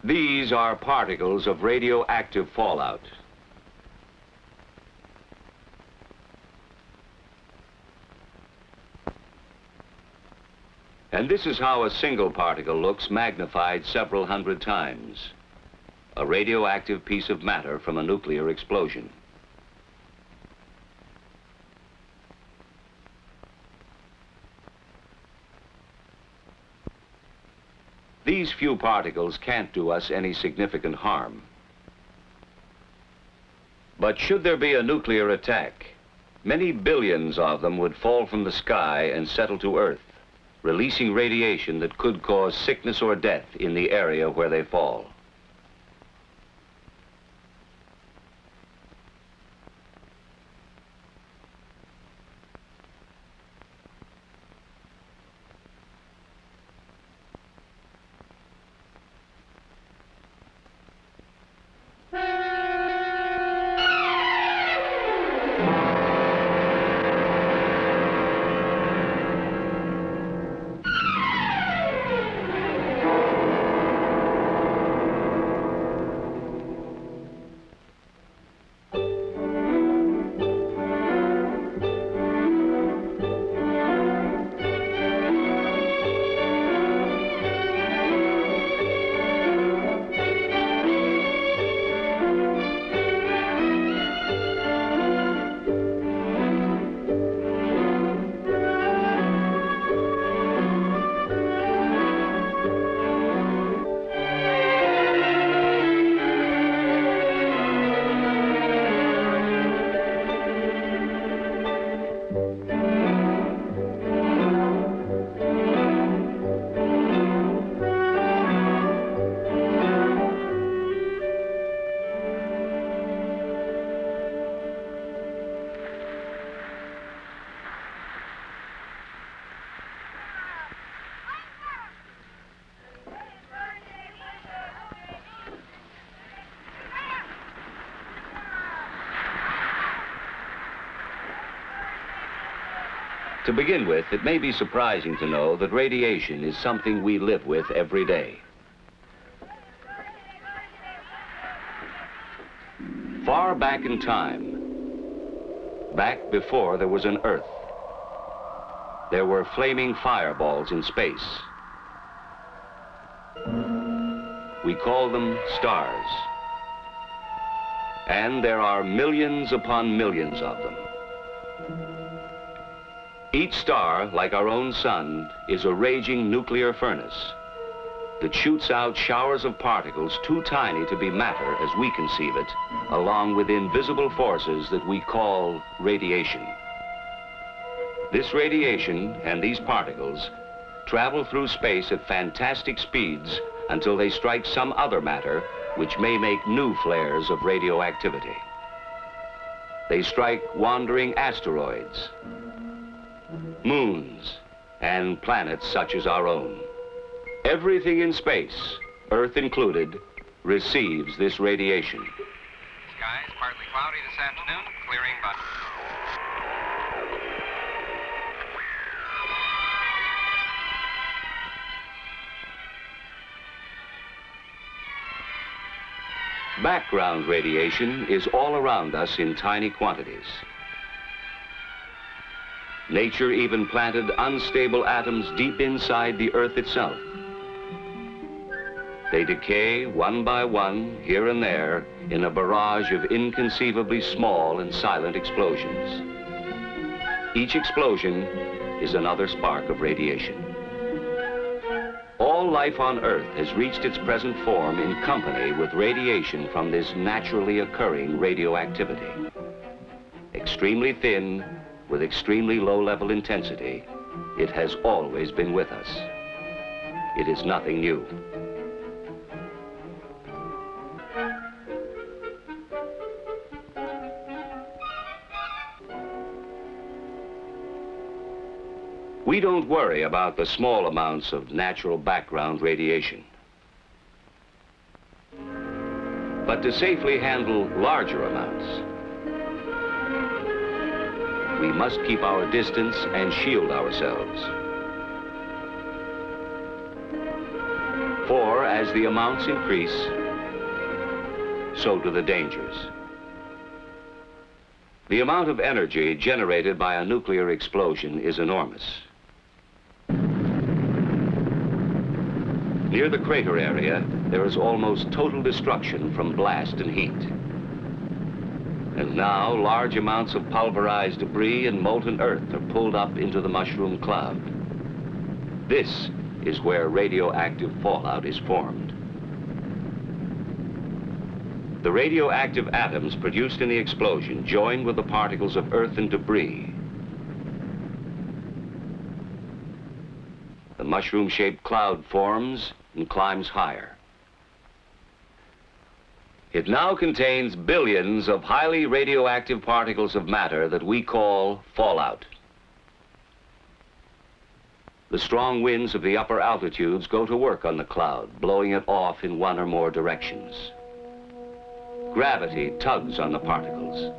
These are particles of radioactive fallout. And this is how a single particle looks magnified several hundred times. A radioactive piece of matter from a nuclear explosion. These few particles can't do us any significant harm. But should there be a nuclear attack, many billions of them would fall from the sky and settle to Earth, releasing radiation that could cause sickness or death in the area where they fall. To begin with, it may be surprising to know that radiation is something we live with every day. Far back in time, back before there was an Earth, there were flaming fireballs in space. We call them stars. And there are millions upon millions of them. Each star, like our own sun, is a raging nuclear furnace that shoots out showers of particles too tiny to be matter as we conceive it, along with invisible forces that we call radiation. This radiation and these particles travel through space at fantastic speeds until they strike some other matter which may make new flares of radioactivity. They strike wandering asteroids, moons, and planets such as our own. Everything in space, Earth included, receives this radiation. Skies partly cloudy this afternoon, clearing by... Background radiation is all around us in tiny quantities. Nature even planted unstable atoms deep inside the Earth itself. They decay one by one, here and there, in a barrage of inconceivably small and silent explosions. Each explosion is another spark of radiation. All life on Earth has reached its present form in company with radiation from this naturally occurring radioactivity. Extremely thin, with extremely low-level intensity, it has always been with us. It is nothing new. We don't worry about the small amounts of natural background radiation. But to safely handle larger amounts, we must keep our distance and shield ourselves. For as the amounts increase, so do the dangers. The amount of energy generated by a nuclear explosion is enormous. Near the crater area, there is almost total destruction from blast and heat. And now, large amounts of pulverized debris and molten earth are pulled up into the mushroom cloud. This is where radioactive fallout is formed. The radioactive atoms produced in the explosion join with the particles of earth and debris. The mushroom-shaped cloud forms and climbs higher. It now contains billions of highly radioactive particles of matter that we call fallout. The strong winds of the upper altitudes go to work on the cloud, blowing it off in one or more directions. Gravity tugs on the particles.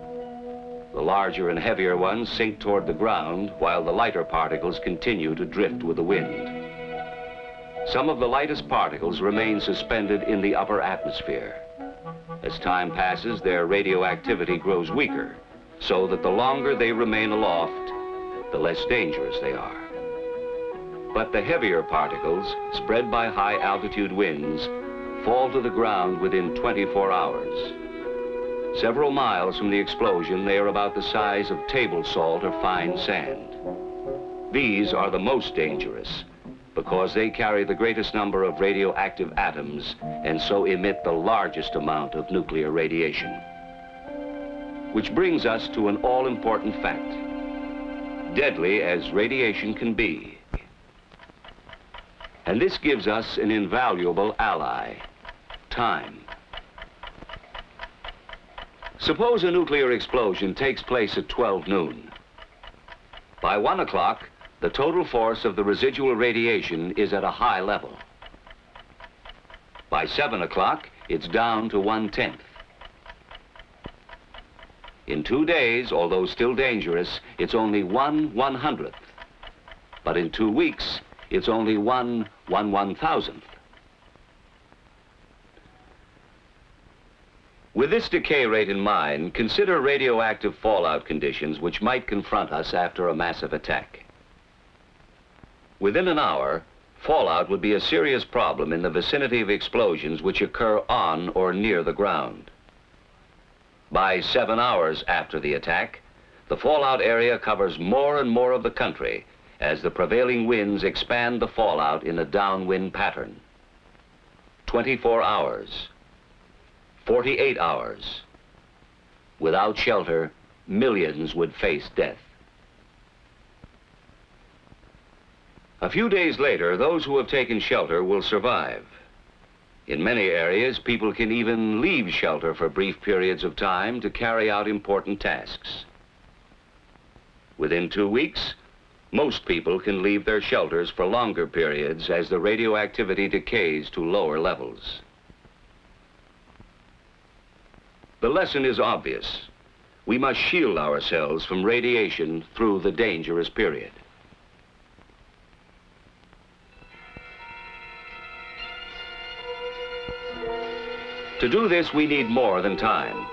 The larger and heavier ones sink toward the ground, while the lighter particles continue to drift with the wind. Some of the lightest particles remain suspended in the upper atmosphere. As time passes, their radioactivity grows weaker, so that the longer they remain aloft, the less dangerous they are. But the heavier particles, spread by high-altitude winds, fall to the ground within 24 hours. Several miles from the explosion, they are about the size of table salt or fine sand. These are the most dangerous, because they carry the greatest number of radioactive atoms and so emit the largest amount of nuclear radiation. Which brings us to an all-important fact. Deadly as radiation can be. And this gives us an invaluable ally, time. Suppose a nuclear explosion takes place at 12 noon. By 1 o'clock, the total force of the residual radiation is at a high level. By 7 o'clock, it's down to 1/10. In 2 days, although still dangerous, it's only 1/100th. But in 2 weeks, it's only 1/1,000th. With this decay rate in mind, consider radioactive fallout conditions which might confront us after a massive attack. Within an hour, fallout would be a serious problem in the vicinity of explosions which occur on or near the ground. By 7 hours after the attack, the fallout area covers more and more of the country as the prevailing winds expand the fallout in a downwind pattern. 24 hours, 48 hours. Without shelter, millions would face death. A few days later, those who have taken shelter will survive. In many areas, people can even leave shelter for brief periods of time to carry out important tasks. Within 2 weeks, most people can leave their shelters for longer periods as the radioactivity decays to lower levels. The lesson is obvious. We must shield ourselves from radiation through the dangerous period. To do this, we need more than time.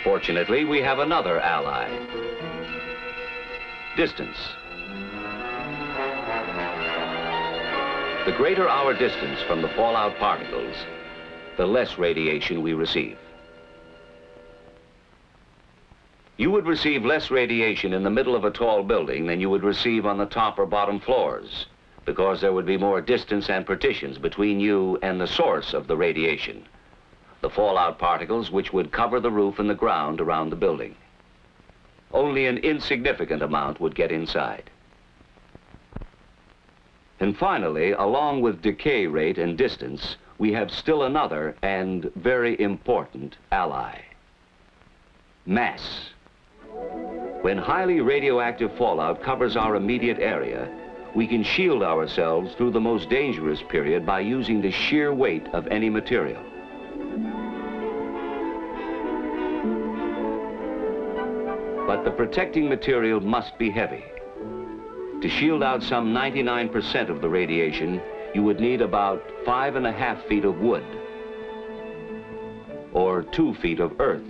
Fortunately, we have another ally: distance. The greater our distance from the fallout particles, the less radiation we receive. You would receive less radiation in the middle of a tall building than you would receive on the top or bottom floors, because there would be more distance and partitions between you and the source of the radiation, the fallout particles which would cover the roof and the ground around the building. Only an insignificant amount would get inside. And finally, along with decay rate and distance, we have still another and very important ally: mass. When highly radioactive fallout covers our immediate area, we can shield ourselves through the most dangerous period by using the sheer weight of any material. But the protecting material must be heavy. To shield out some 99% of the radiation, you would need about 5.5 feet of wood, or 2 feet of earth,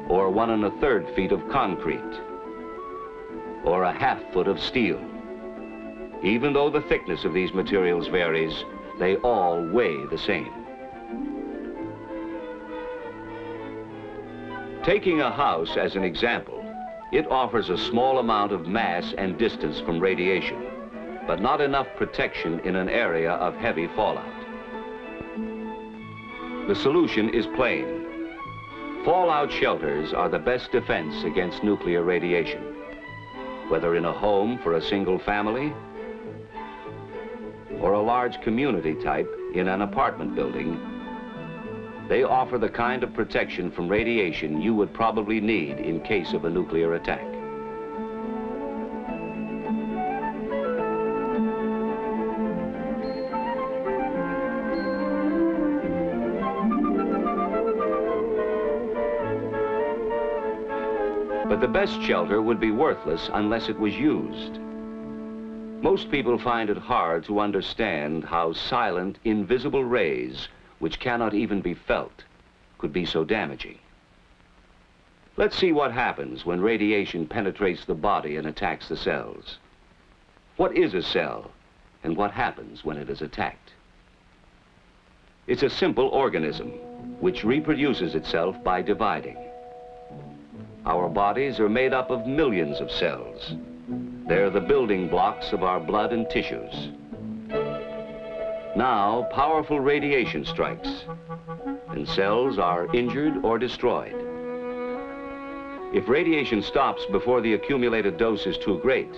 or 1 1/3 feet of concrete, or 1/2 foot of steel. Even though the thickness of these materials varies, they all weigh the same. Taking a house as an example, it offers a small amount of mass and distance from radiation, but not enough protection in an area of heavy fallout. The solution is plain. Fallout shelters are the best defense against nuclear radiation. Whether in a home for a single family or a large community type in an apartment building, they offer the kind of protection from radiation you would probably need in case of a nuclear attack. But the best shelter would be worthless unless it was used. Most people find it hard to understand how silent, invisible rays, which cannot even be felt, could be so damaging. Let's see what happens when radiation penetrates the body and attacks the cells. What is a cell, and what happens when it is attacked? It's a simple organism, which reproduces itself by dividing. Our bodies are made up of millions of cells. They're the building blocks of our blood and tissues. Now, powerful radiation strikes, and cells are injured or destroyed. If radiation stops before the accumulated dose is too great,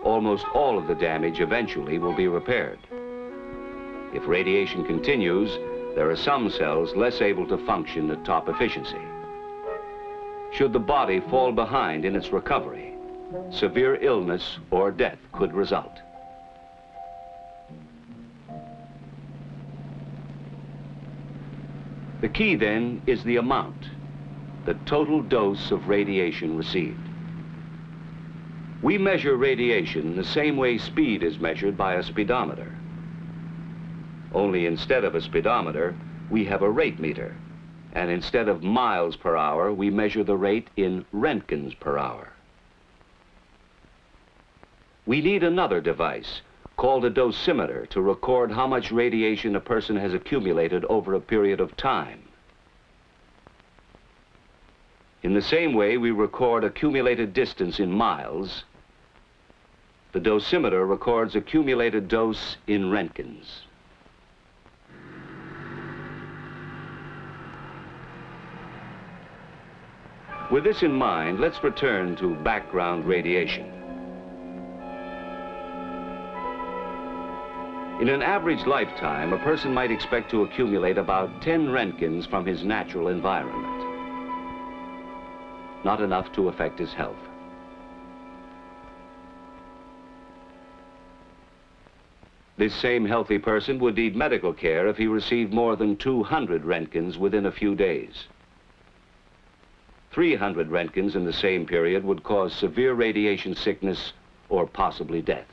almost all of the damage eventually will be repaired. If radiation continues, there are some cells less able to function at top efficiency. Should the body fall behind in its recovery, severe illness or death could result. The key, then, is the amount, the total dose of radiation received. We measure radiation the same way speed is measured by a speedometer. Only instead of a speedometer, we have a rate meter, and instead of miles per hour, we measure the rate in roentgens per hour. We need another device, called a dosimeter, to record how much radiation a person has accumulated over a period of time. In the same way we record accumulated distance in miles, the dosimeter records accumulated dose in roentgens. With this in mind, let's return to background radiation. In an average lifetime, a person might expect to accumulate about 10 roentgens from his natural environment. Not enough to affect his health. This same healthy person would need medical care if he received more than 200 roentgens within a few days. 300 roentgens in the same period would cause severe radiation sickness or possibly death.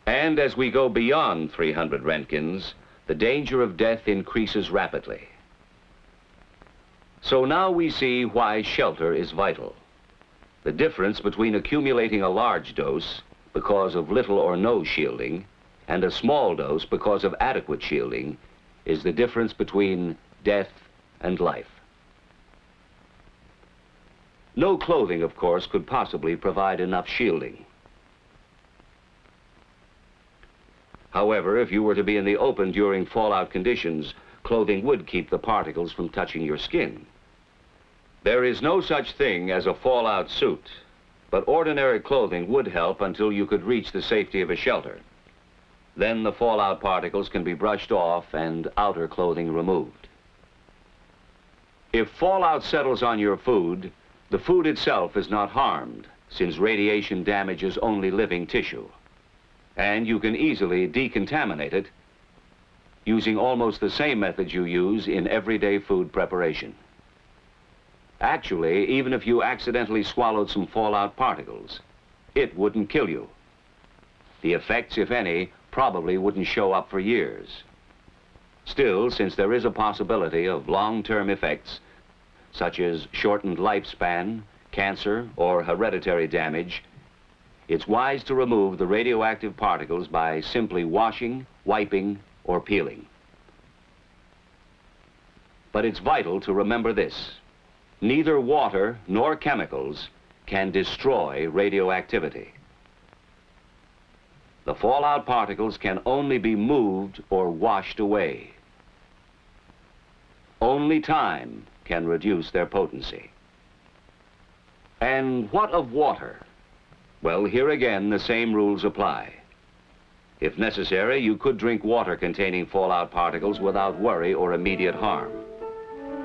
And as we go beyond 300 roentgens, the danger of death increases rapidly. So now we see why shelter is vital. The difference between accumulating a large dose because of little or no shielding and a small dose because of adequate shielding is the difference between death and life. No clothing, of course, could possibly provide enough shielding. However, if you were to be in the open during fallout conditions, clothing would keep the particles from touching your skin. There is no such thing as a fallout suit, but ordinary clothing would help until you could reach the safety of a shelter. Then the fallout particles can be brushed off and outer clothing removed. If fallout settles on your food, the food itself is not harmed, since radiation damages only living tissue. And you can easily decontaminate it using almost the same methods you use in everyday food preparation. Actually, even if you accidentally swallowed some fallout particles, it wouldn't kill you. The effects, if any, probably wouldn't show up for years. Still, since there is a possibility of long-term effects, such as shortened lifespan, cancer, or hereditary damage, it's wise to remove the radioactive particles by simply washing, wiping, or peeling. But it's vital to remember this: neither water nor chemicals can destroy radioactivity. The fallout particles can only be moved or washed away. Only time can reduce their potency. And what of water? Well, here again, the same rules apply. If necessary, you could drink water containing fallout particles without worry or immediate harm.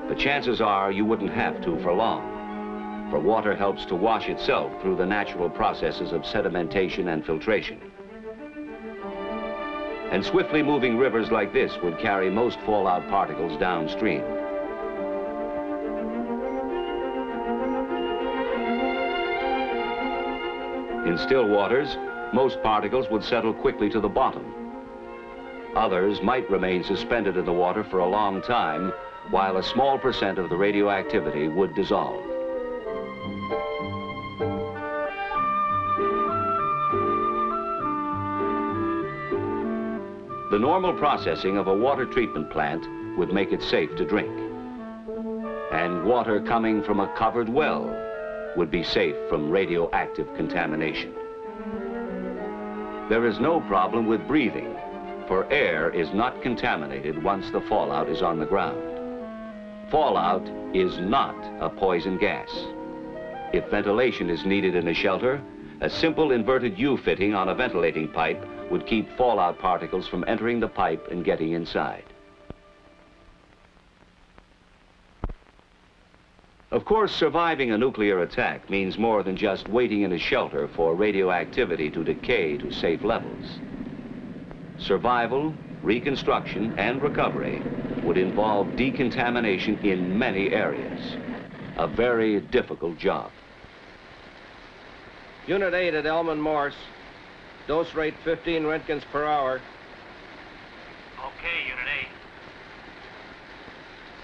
But chances are you wouldn't have to for long, for water helps to wash itself through the natural processes of sedimentation and filtration. And swiftly moving rivers like this would carry most fallout particles downstream. In still waters, most particles would settle quickly to the bottom. Others might remain suspended in the water for a long time, while a small percent of the radioactivity would dissolve. The normal processing of a water treatment plant would make it safe to drink. And water coming from a covered well would be safe from radioactive contamination. There is no problem with breathing, for air is not contaminated once the fallout is on the ground. Fallout is not a poison gas. If ventilation is needed in a shelter, a simple inverted U fitting on a ventilating pipe would keep fallout particles from entering the pipe and getting inside. Of course, surviving a nuclear attack means more than just waiting in a shelter for radioactivity to decay to safe levels. Survival, reconstruction, and recovery would involve decontamination in many areas. A very difficult job. Unit 8 at Elman Morse. Dose rate 15 Roentgens per hour. Okay, Unit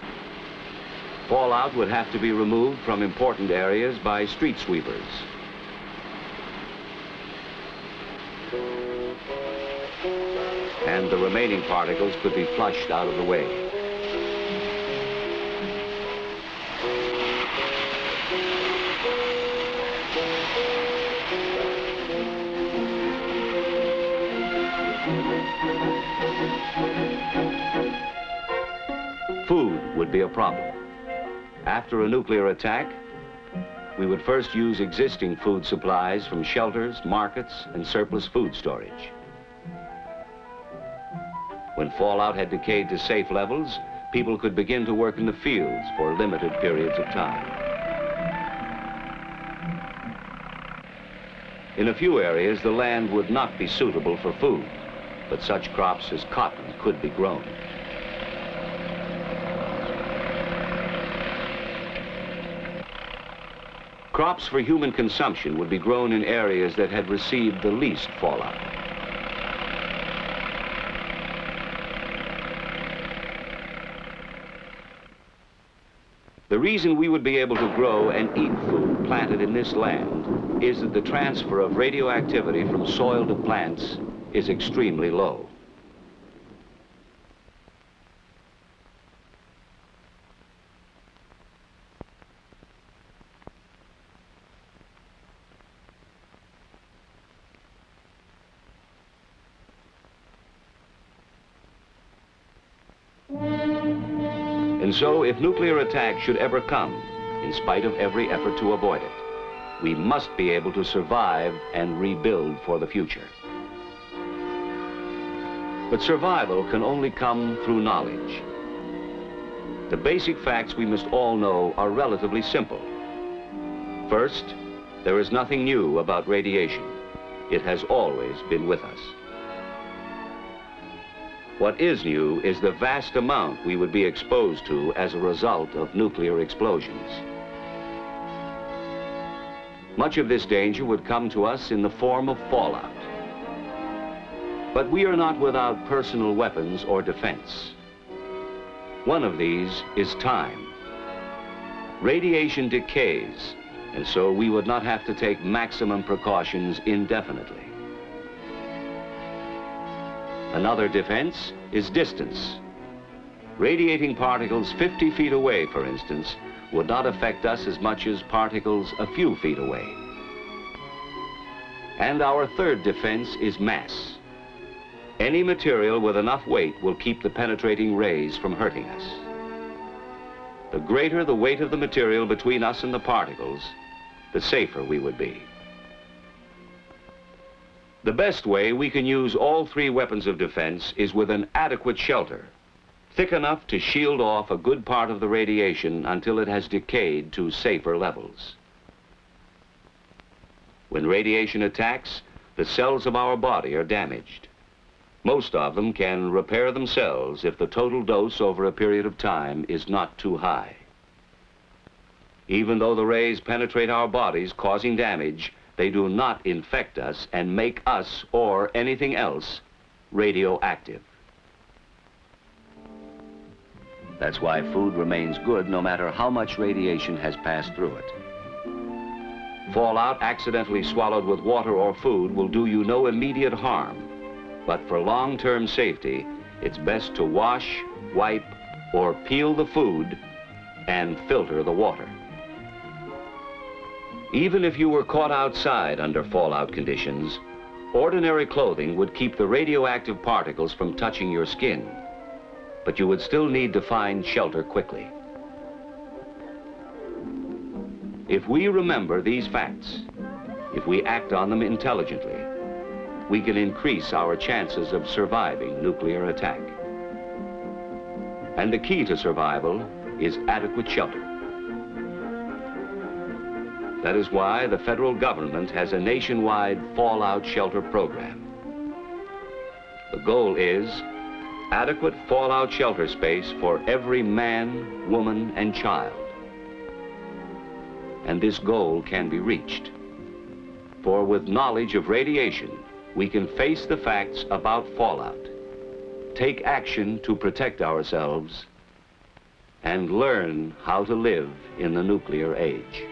8. Fallout would have to be removed from important areas by street sweepers. And the remaining particles could be flushed out of the way. Food would be a problem. After a nuclear attack, we would first use existing food supplies from shelters, markets, and surplus food storage. When fallout had decayed to safe levels, people could begin to work in the fields for limited periods of time. In a few areas, the land would not be suitable for food, but such crops as cotton could be grown. Crops for human consumption would be grown in areas that had received the least fallout. The reason we would be able to grow and eat food planted in this land is that the transfer of radioactivity from soil to plants is extremely low. And so, if nuclear attack should ever come, in spite of every effort to avoid it, we must be able to survive and rebuild for the future. But survival can only come through knowledge. The basic facts we must all know are relatively simple. First, there is nothing new about radiation. It has always been with us. What is new is the vast amount we would be exposed to as a result of nuclear explosions. Much of this danger would come to us in the form of fallout. But we are not without personal weapons or defense. One of these is time. Radiation decays, and so we would not have to take maximum precautions indefinitely. Another defense is distance. Radiating particles 50 feet away, for instance, would not affect us as much as particles a few feet away. And our third defense is mass. Any material with enough weight will keep the penetrating rays from hurting us. The greater the weight of the material between us and the particles, the safer we would be. The best way we can use all three weapons of defense is with an adequate shelter, thick enough to shield off a good part of the radiation until it has decayed to safer levels. When radiation attacks, the cells of our body are damaged. Most of them can repair themselves if the total dose over a period of time is not too high. Even though the rays penetrate our bodies, causing damage, they do not infect us and make us, or anything else, radioactive. That's why food remains good no matter how much radiation has passed through it. Fallout accidentally swallowed with water or food will do you no immediate harm. But for long-term safety, it's best to wash, wipe, or peel the food and filter the water. Even if you were caught outside under fallout conditions, ordinary clothing would keep the radioactive particles from touching your skin, but you would still need to find shelter quickly. If we remember these facts, if we act on them intelligently, we can increase our chances of surviving nuclear attack. And the key to survival is adequate shelter. That is why the federal government has a nationwide fallout shelter program. The goal is adequate fallout shelter space for every man, woman, and child. And this goal can be reached. For with knowledge of radiation, we can face the facts about fallout, take action to protect ourselves, and learn how to live in the nuclear age.